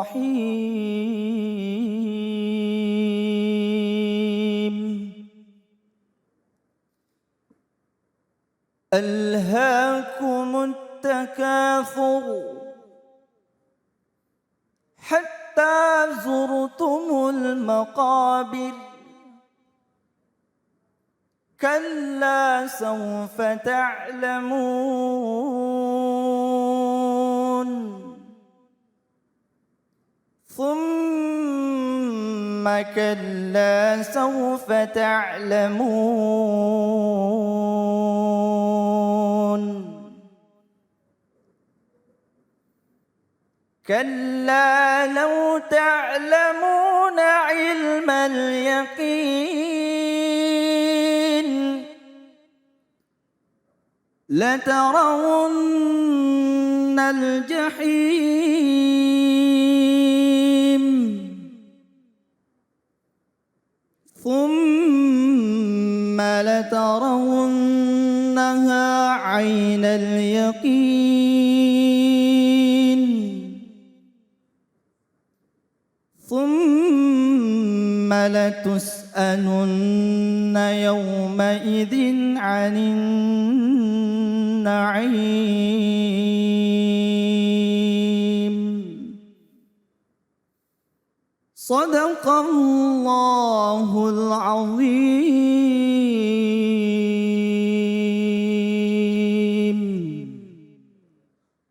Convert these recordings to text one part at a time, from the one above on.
الرحيم ألهاكم التكاثر حتى زرتم المقابر كلا سوف تعلمون ثم كلا سوف تعلمون كلا لو تعلمون علم اليقين لترون الجحيم ثم لترونها عين اليقين ثم لتسألن يومئذ عن النعيم صدق الله العظيم.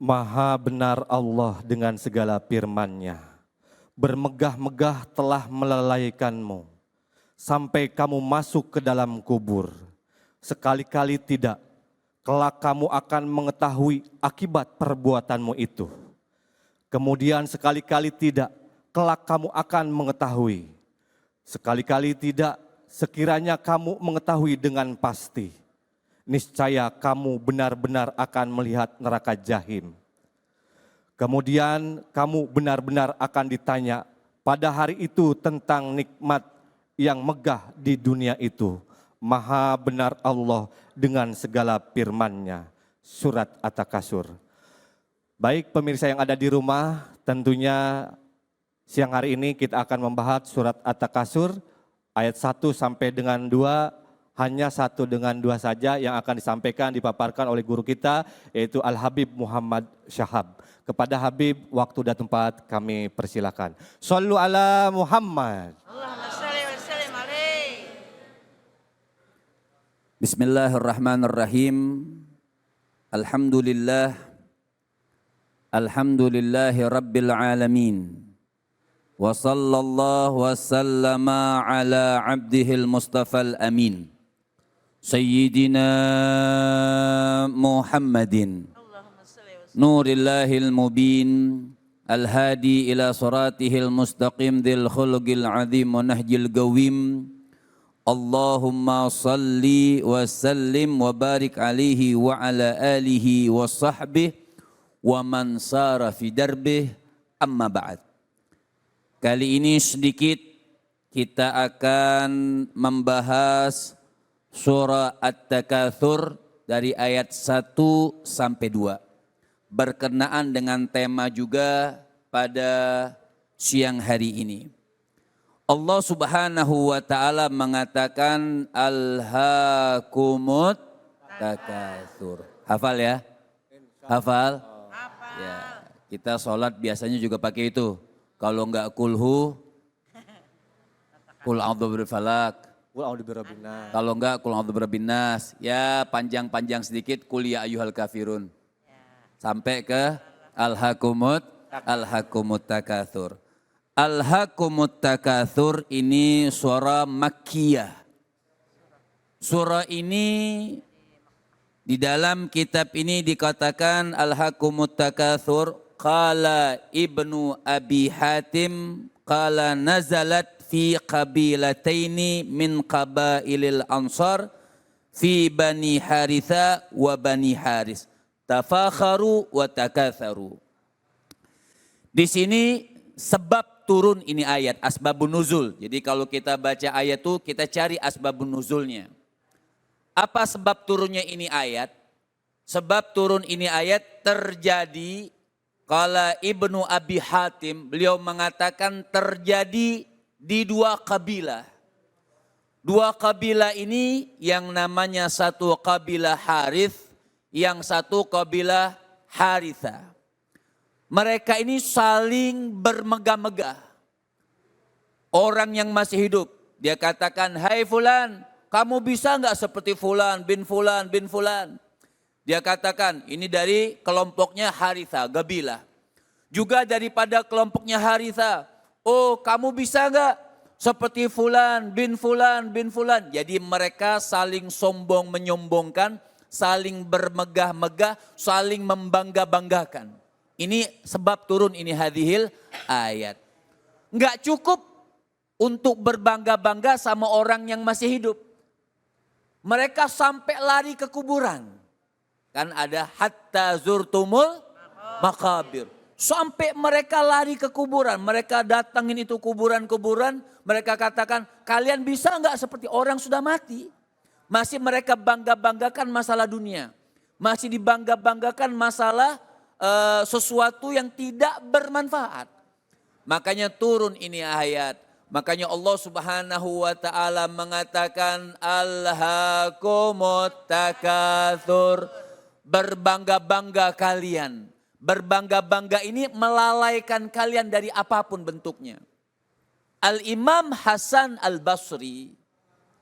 Maha benar Allah dengan segala firman-Nya. Bermegah-megah telah melalaikanmu, sampai kamu masuk ke dalam kubur. Sekali-kali tidak, kelak kamu akan mengetahui akibat perbuatanmu itu. Kemudian sekali-kali tidak, kelak kamu akan mengetahui. Sekali-kali tidak, sekiranya kamu mengetahui dengan pasti. Niscaya kamu benar-benar akan melihat neraka jahim. Kemudian kamu benar-benar akan ditanya pada hari itu tentang nikmat yang megah di dunia itu. Maha benar Allah dengan segala firman-Nya. Surat At-Takasur. Baik pemirsa yang ada di rumah, tentunya siang hari ini kita akan membahas surat At-Takasur ayat 1 sampai dengan 2. Hanya 1 dengan 2 saja yang akan disampaikan, dipaparkan oleh guru kita, yaitu Al-Habib Muhammad Syahab. Kepada Habib, waktu dan tempat kami persilakan. Shallu ala Muhammad. Allahumma shalli wa sallim alaihi. Bismillahirrahmanirrahim. Alhamdulillah. Alhamdulillahi rabbil alamin. Wa sallallahu wa sallama ala abdihil mustafal amin. Sayyidina Muhammadin. Nurillahil mubin. Al-hadi ila suratihil mustaqim. Dhil khulqil azim wa nahjil gawim. Allahumma salli wa sallim wa barik alaihi wa ala alihi wa sahbihi wa man sara fi darbih, amma ba'd. Kali ini sedikit kita akan membahas surah At-Takatsur dari ayat 1 sampai 2. Berkenaan dengan tema juga pada siang hari ini. Allah Subhanahu wa taala mengatakan alhaakumut takatsur. Hafal ya? Hafal? Ya, kita sholat biasanya juga pakai itu. Kalau enggak kulhu, kul a'udzu birabbil falaq. Kalau enggak kul a'udzu birabbin nas. Ya panjang-panjang sedikit kul ya ayyuhal kafirun. Sampai ke alhaakumut takatsur. Alhaakumut takatsur ini surah Makkiyah. Surah ini di dalam kitab ini dikatakan alhaakumut takatsur. Qala Ibnu Abi Hatim qala nazalat fi qabilataini min qabailil ansar fi Bani Haritha wa Bani Haris tafakharu wa takatharu. Di sini sebab turun ini ayat, asbabun nuzul. Jadi kalau kita baca ayat itu kita cari asbabun nuzulnya. Apa sebab turunnya ini ayat? Sebab turun ini ayat terjadi Qala Ibnu Abi Hatim, beliau mengatakan terjadi di dua kabilah. Dua kabilah ini yang namanya satu kabilah Harith, yang satu kabilah Haritha. Mereka ini saling bermegah-megah. Orang yang masih hidup, dia katakan, hai fulan, kamu bisa enggak seperti fulan bin fulan bin fulan. Dia katakan, ini dari kelompoknya Haritha, Gabilah. Juga daripada kelompoknya Haritha, oh kamu bisa enggak seperti fulan bin fulan bin fulan. Jadi mereka saling sombong menyombongkan, saling bermegah-megah, saling membangga-banggakan. Ini sebab turun ini hadhil ayat. Enggak cukup untuk berbangga-bangga sama orang yang masih hidup. Mereka sampai lari ke kuburan. Kan ada hatta zurtumul makabir. Sampai mereka lari ke kuburan. Mereka datangin itu kuburan-kuburan. Mereka katakan, kalian bisa enggak seperti orang sudah mati? Masih mereka bangga-banggakan masalah dunia. Masih dibangga-banggakan masalah sesuatu yang tidak bermanfaat. Makanya turun ini ayat. Makanya Allah Subhanahu wa taala mengatakan alhaakumut takatsur, berbangga-bangga kalian. Berbangga-bangga ini melalaikan kalian dari apapun bentuknya. Al-Imam Hasan Al-Basri,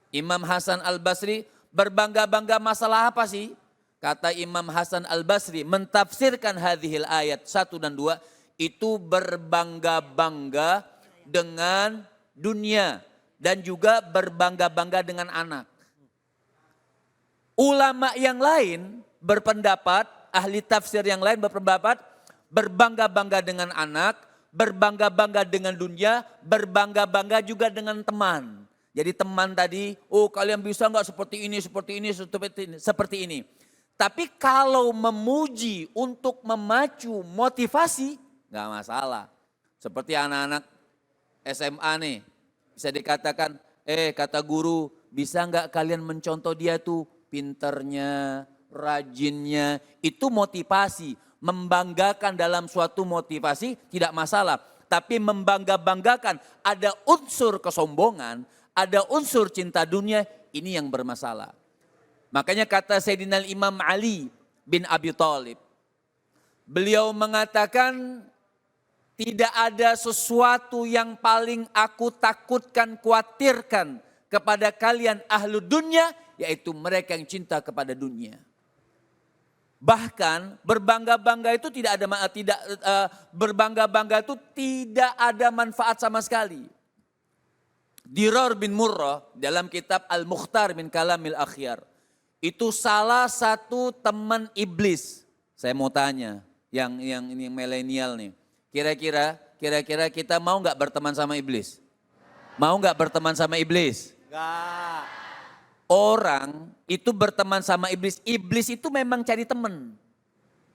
Imam Hasan Al-Basri berbangga-bangga masalah apa sih? Kata Imam Hasan Al-Basri mentafsirkan hadhil ayat 1 dan 2, itu berbangga-bangga dengan dunia dan juga berbangga-bangga dengan anak. Ulama yang lain berpendapat, ahli tafsir yang lain berpendapat berbangga-bangga dengan anak, berbangga-bangga dengan dunia, berbangga-bangga juga dengan teman. Jadi teman tadi, oh kalian bisa enggak seperti ini, seperti ini, seperti ini. Tapi kalau memuji untuk memacu motivasi, enggak masalah. Seperti anak-anak SMA nih, bisa dikatakan, kata guru, bisa enggak kalian mencontoh dia tuh pinternya, rajinnya, itu motivasi. Membanggakan dalam suatu motivasi tidak masalah. Tapi membangga-banggakan ada unsur kesombongan, ada unsur cinta dunia, ini yang bermasalah. Makanya kata Sayyidina Imam Ali bin Abi Thalib, beliau mengatakan tidak ada sesuatu yang paling aku takutkan, khawatirkan kepada kalian ahlu dunia, yaitu mereka yang cinta kepada dunia. Bahkan berbangga-bangga itu berbangga-bangga itu tidak ada manfaat sama sekali. Dirar bin Murrah dalam kitab Al-Mukhtar min Kalamil Akhyar, itu salah satu teman iblis. Saya mau tanya, yang ini milenial nih. Kira-kira kita mau nggak berteman sama iblis? Mau nggak berteman sama iblis? Enggak. Orang itu berteman sama iblis. Iblis itu memang cari teman.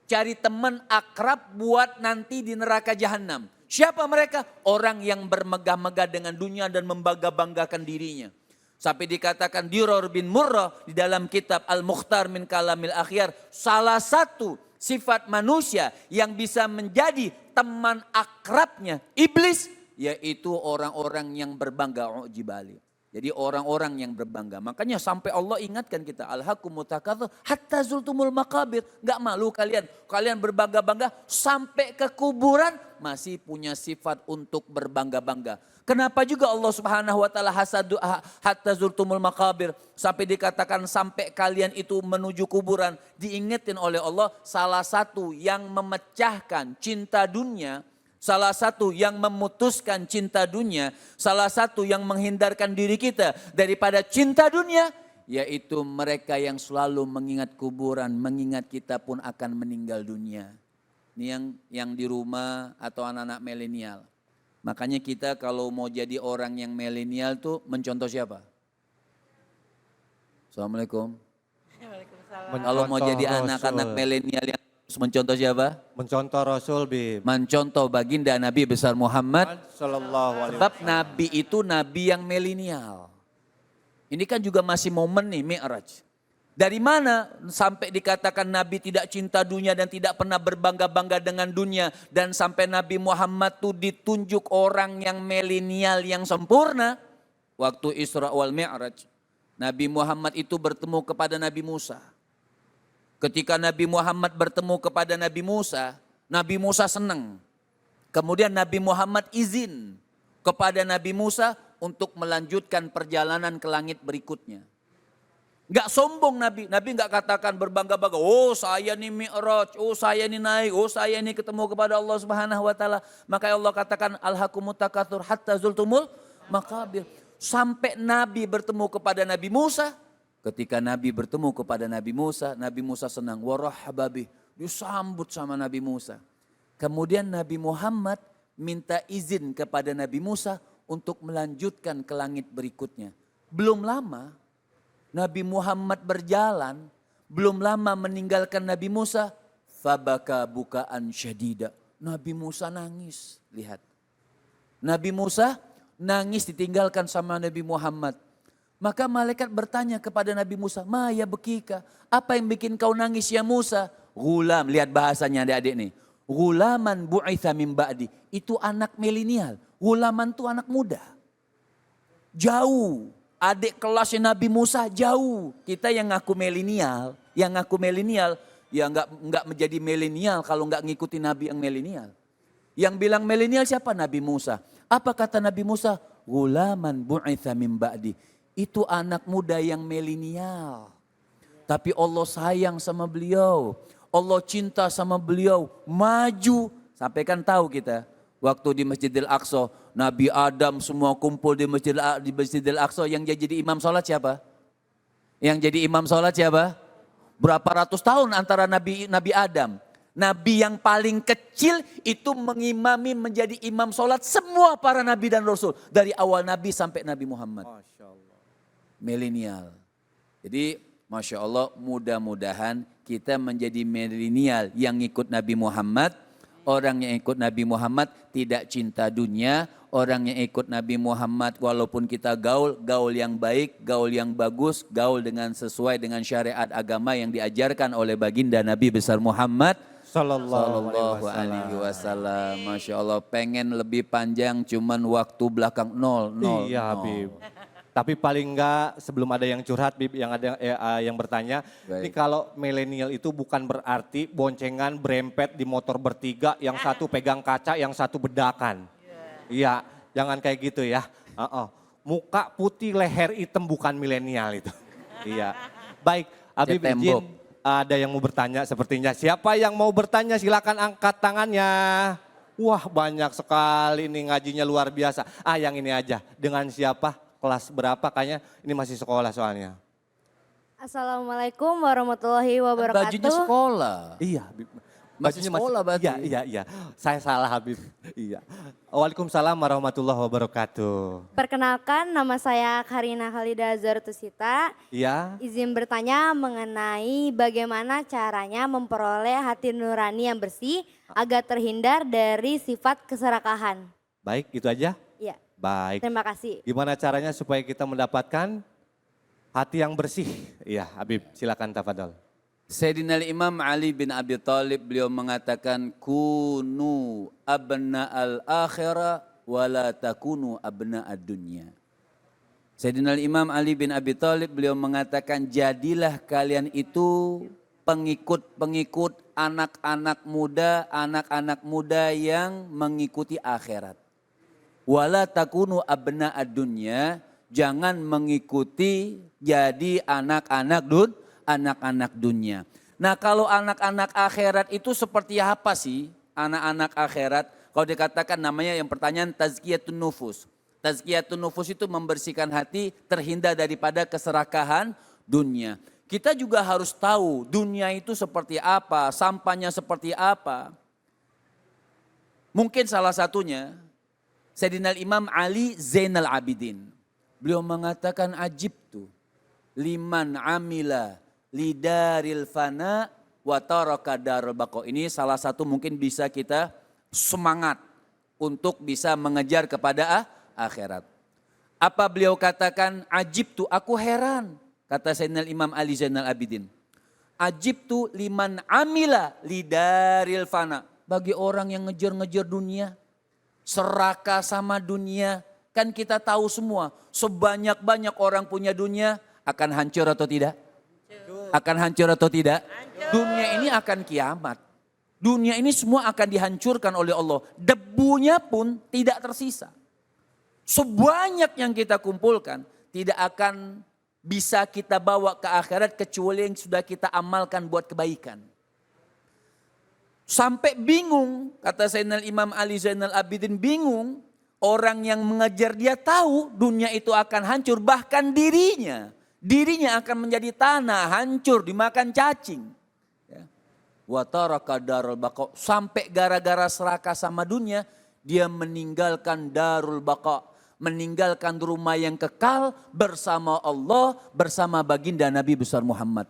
Cari teman akrab buat nanti di neraka jahanam. Siapa mereka? Orang yang bermegah-megah dengan dunia dan membangga-banggakan dirinya. Sampai dikatakan Dirar bin Murrah di dalam kitab Al-Mukhtar min Kalamil Akhyar, salah satu sifat manusia yang bisa menjadi teman akrabnya iblis, yaitu orang-orang yang berbangga ujibali. Jadi orang-orang yang berbangga. Makanya sampai Allah ingatkan kita, alhaakumut takatsur hatta zurtumul makabir. Enggak malu kalian. Kalian berbangga-bangga sampai ke kuburan masih punya sifat untuk berbangga-bangga. Kenapa juga Allah Subhanahu wa taala hatta zurtumul makabir, sampai dikatakan sampai kalian itu menuju kuburan, diingetin oleh Allah salah satu yang memecahkan cinta dunia, salah satu yang memutuskan cinta dunia, salah satu yang menghindarkan diri kita daripada cinta dunia, yaitu mereka yang selalu mengingat kuburan, mengingat kita pun akan meninggal dunia. Ini yang di rumah atau anak-anak milenial. Makanya kita kalau mau jadi orang yang milenial tuh mencontoh siapa? Assalamualaikum. Waalaikumsalam. Kalau mau jadi anak-anak milenial yang mencontoh siapa? Mencontoh Rasul Bib. Mencontoh baginda Nabi besar Muhammad. Sallallahu alaihi Sebab Nabi itu Nabi yang milenial. Ini kan juga masih momen nih Mi'raj. Dari mana sampai dikatakan Nabi tidak cinta dunia dan tidak pernah berbangga-bangga dengan dunia. Dan sampai Nabi Muhammad tuh ditunjuk orang yang milenial yang sempurna. Waktu Isra wal Mi'raj. Nabi Muhammad itu bertemu kepada Nabi Musa. Ketika Nabi Muhammad bertemu kepada Nabi Musa senang. Kemudian Nabi Muhammad izin kepada Nabi Musa untuk melanjutkan perjalanan ke langit berikutnya. Gak sombong Nabi gak katakan berbangga-bangga, oh saya ini mi'raj, oh saya ini naik, oh saya ini ketemu kepada Allah Subhanahu wa taala. Maka Allah katakan alhaqumut takatsur hatta zultumul maqabir. Sampai Nabi bertemu kepada Nabi Musa, ketika Nabi bertemu kepada Nabi Musa senang, warahbabi, disambut sama Nabi Musa. Kemudian Nabi Muhammad minta izin kepada Nabi Musa untuk melanjutkan ke langit berikutnya. Belum lama Nabi Muhammad berjalan, belum lama meninggalkan Nabi Musa, fabaka bukaan syadida. Nabi Musa nangis, lihat. Nabi Musa nangis ditinggalkan sama Nabi Muhammad. Maka malaikat bertanya kepada Nabi Musa, ma ya bekika, apa yang bikin kau nangis ya Musa? Gulam, lihat bahasanya adik-adik nih. Gulaman bu'itha min ba'di, itu anak milenial. Gulaman itu anak muda. Jauh. Adik kelasnya Nabi Musa jauh. Kita yang ngaku milenial, ya nggak menjadi milenial kalau nggak ngikutin Nabi yang milenial. Yang bilang milenial siapa? Nabi Musa. Apa kata Nabi Musa? Gulaman bu'itha min ba'di. Itu anak muda yang milenial. Tapi Allah sayang sama beliau. Allah cinta sama beliau. Maju. Sampai kan tahu kita. Waktu di Masjidil Aqsa, Nabi Adam semua kumpul di Masjidil Aqsa, yang jadi imam sholat siapa? Yang jadi imam sholat siapa? Berapa ratus tahun antara Nabi Adam. Nabi yang paling kecil itu mengimami menjadi imam sholat semua para Nabi dan Rasul. Dari awal Nabi sampai Nabi Muhammad. Masya Allah. Milenial. Jadi Masya Allah, mudah-mudahan kita menjadi milenial yang ikut Nabi Muhammad. Orang yang ikut Nabi Muhammad tidak cinta dunia. Orang yang ikut Nabi Muhammad walaupun kita gaul yang baik, gaul yang bagus, gaul dengan sesuai dengan syariat agama yang diajarkan oleh baginda Nabi besar Muhammad Sallallahu alaihi wasallam. Masya Allah, pengen lebih panjang cuman waktu belakang nol. Iya Habib. Tapi paling enggak sebelum ada yang curhat, Bib, yang ada yang bertanya, ini kalau milenial itu bukan berarti boncengan berempet di motor bertiga, yang satu pegang kaca, yang satu bedakan. Iya, jangan kayak gitu ya. Muka putih, leher hitam bukan milenial itu. Iya. Baik, Habib izin ada yang mau bertanya sepertinya. Siapa yang mau bertanya silakan angkat tangannya. Wah banyak sekali ini ngajinya luar biasa. Yang ini aja, dengan siapa? Kelas berapa kayaknya, ini masih sekolah soalnya. Assalamualaikum warahmatullahi wabarakatuh. Bajunya sekolah. Iya, masih sekolah berarti. Iya. Saya salah Habib. Iya. Waalaikumsalam warahmatullahi wabarakatuh. Perkenalkan, nama saya Karina Khalida Zartusita. Iya. Izin bertanya mengenai bagaimana caranya memperoleh hati nurani yang bersih agar terhindar dari sifat keserakahan. Baik, itu aja. Iya. Baik. Terima kasih. Gimana caranya supaya kita mendapatkan hati yang bersih? Iya, Habib, silakan tafadhol. Sayyidina Imam Ali bin Abi Thalib beliau mengatakan kunu abna al-akhirah wala takunu abna ad-dunya. Sayyidina Imam Ali bin Abi Thalib beliau mengatakan jadilah kalian itu pengikut-pengikut anak-anak muda yang mengikuti akhirat. Wala takunu abna ad-dunya, jangan mengikuti jadi anak-anak dunia. Nah, kalau anak-anak akhirat itu seperti apa sih? Anak-anak akhirat, kalau dikatakan namanya yang pertanyaan tazkiyatun nufus. Tazkiyatun nufus itu membersihkan hati terhindar daripada keserakahan dunia. Kita juga harus tahu dunia itu seperti apa, sampahnya seperti apa. Mungkin salah satunya Sayyidina Imam Ali Zainal Abidin. Beliau mengatakan ajib tuh. Liman amila lidaril fana wa taraka darul baqa. Ini salah satu mungkin bisa kita semangat untuk bisa mengejar kepada akhirat. Apa beliau katakan ajib tuh, aku heran. Kata Sayyidina Imam Ali Zainal Abidin. Ajibtu liman amila lidaril fana. Bagi orang yang ngejar-ngejar dunia, serakah sama dunia. Kan kita tahu semua, sebanyak-banyak orang punya dunia, akan hancur atau tidak? Akan hancur atau tidak? Dunia ini akan kiamat. Dunia ini semua akan dihancurkan oleh Allah. Debunya pun tidak tersisa. Sebanyak yang kita kumpulkan, tidak akan bisa kita bawa ke akhirat kecuali yang sudah kita amalkan buat kebaikan. Sampai bingung, kata Sayyidina Imam Ali Zainal Abidin, bingung. Orang yang mengejar dia tahu dunia itu akan hancur, bahkan dirinya. Dirinya akan menjadi tanah, hancur, dimakan cacing. Wa taraka darul baqa. Sampai gara-gara serakah sama dunia, dia meninggalkan darul baqa. Meninggalkan rumah yang kekal bersama Allah, bersama baginda Nabi besar Muhammad.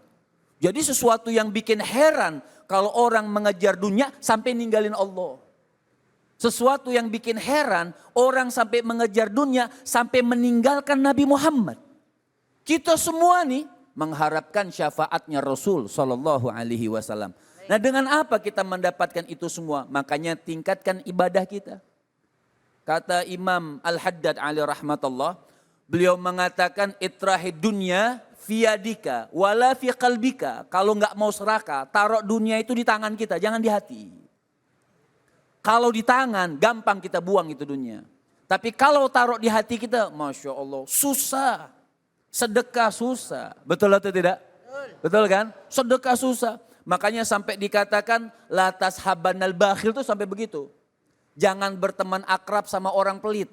Jadi sesuatu yang bikin heran kalau orang mengejar dunia sampai ninggalin Allah. Sesuatu yang bikin heran orang sampai mengejar dunia sampai meninggalkan Nabi Muhammad. Kita semua nih mengharapkan syafaatnya Rasul Sallallahu Alaihi Wasallam. Nah, dengan apa kita mendapatkan itu semua? Makanya tingkatkan ibadah kita. Kata Imam Al-Haddad alaihi rahmatullah, beliau mengatakan itrahid dunya fiyadika wala fi qalbika. Kalau enggak mau serakah, taruh dunia itu di tangan kita, jangan di hati. Kalau di tangan, gampang kita buang itu dunia. Tapi kalau taruh di hati kita, Masya Allah, susah. Sedekah susah. Betul atau tidak? Betul kan? Sedekah susah. Makanya sampai dikatakan, latas habanal bakhil itu sampai begitu. Jangan berteman akrab sama orang pelit.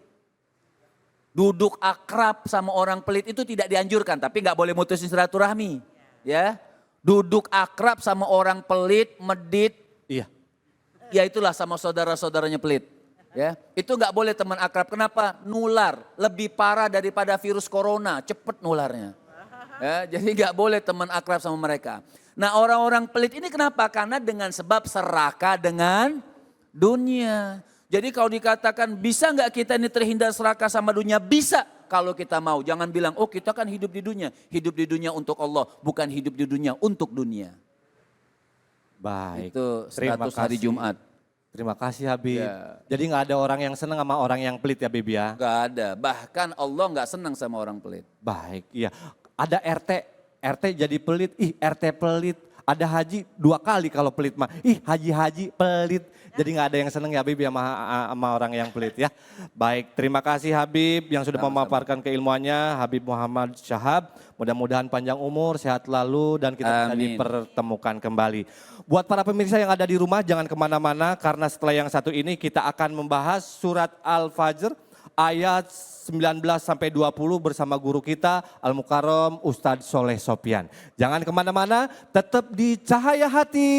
Duduk akrab sama orang pelit itu tidak dianjurkan, tapi nggak boleh mutusin silaturahmi, ya. Duduk akrab sama orang pelit, medit, Iya. ya itulah sama saudara-saudaranya pelit, ya. Itu nggak boleh teman akrab. Kenapa? Nular, lebih parah daripada virus corona, cepet nularnya. Ya, jadi nggak boleh teman akrab sama mereka. Nah, orang-orang pelit ini kenapa? Karena dengan sebab serakah dengan dunia. Jadi kalau dikatakan bisa nggak kita ini terhindar serakah sama dunia? Bisa kalau kita mau. Jangan bilang, oh kita kan hidup di dunia. Hidup di dunia untuk Allah, bukan hidup di dunia untuk dunia. Baik. Itu Terima status hari kasih. Jumat. Terima kasih Habib. Ya. Jadi nggak ada orang yang senang sama orang yang pelit ya Habib ya? Gak ada, bahkan Allah nggak senang sama orang pelit. Baik, iya. Ada RT jadi pelit, ih RT pelit. Ada haji 2 kali kalau pelit mah, ih haji pelit. Jadi nggak ada yang seneng ya Habib ya sama orang yang pelit ya. Baik, terima kasih Habib yang sudah memaparkan keilmuannya. Habib Muhammad Syahab, mudah-mudahan panjang umur, sehat lalu dan kita bisa Amin. dipertemukan kembali. Buat para pemirsa yang ada di rumah jangan kemana-mana karena setelah yang satu ini kita akan membahas surat Al-Fajr ayat 19 sampai 20 bersama guru kita Al-Mukarram Ustadz Soleh Sopyan. Jangan kemana-mana, tetap di Cahaya Hati.